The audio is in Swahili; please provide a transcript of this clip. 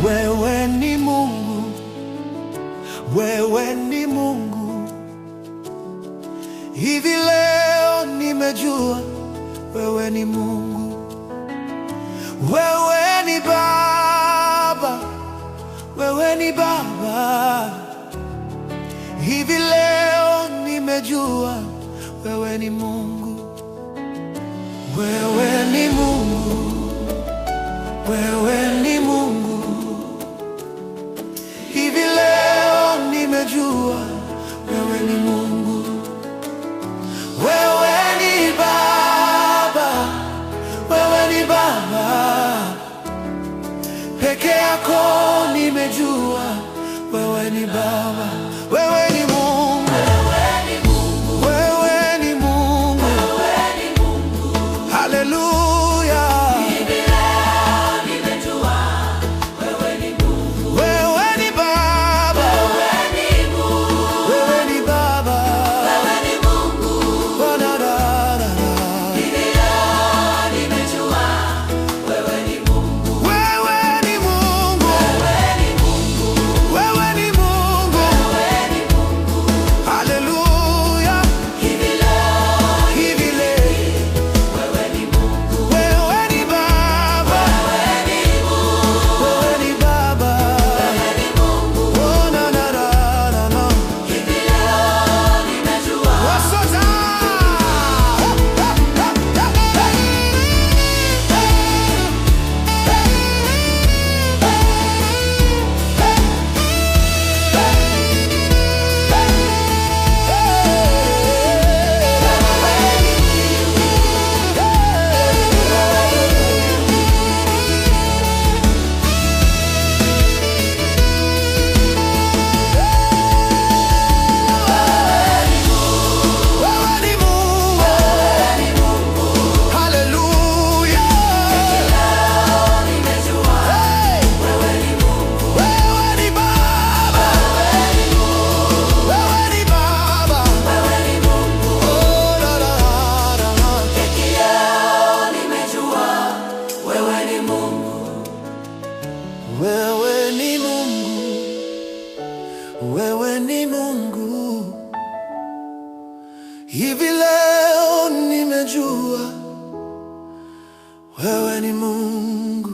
Wewe ni Mungu, wewe ni Mungu. Hivi leo nimejua wewe ni Mungu. Wewe ni Baba, wewe ni Baba. Hivi leo nimejua wewe ni Mungu. Wewe ni Mungu, wewe ni Mungu. Hivi leo nimejua wewe ni Mungu. Wewe ni Baba, wewe ni Baba. Peke yako nimejua wewe ni Baba. Wewe ni Mungu, wewe ni Mungu, wewe ni Mungu, wewe ni Mungu. Haleluya. Hivi leo nimejua wewe ni Mungu. Wewe ni Baba, wewe ni Mungu, wewe ni Baba, wewe ni Mungu. Hivi leo nimejua wewe ni Mungu. Wewe ni Mungu, wewe ni Mungu, wewe ni Mungu, wewe ni Mungu. Haleluya. Hivi leo wewe ni Mungu. Wewe ni Baba, wewe ni Mungu, wewe ni Baba, wewe ni Mungu. Hivi leo nimejua. Wasota. Wewe ni Mungu, wewe ni Mungu. Haleluya. Nimejua wewe ni Mungu. Wewe ni Baba, wewe ni Mungu, wewe ni Baba, wewe ni Mungu. Leo nimejua wewe ni Mungu. Wewe ni Mungu, wewe ni Mungu. Hivi leo nimejua wewe ni Mungu.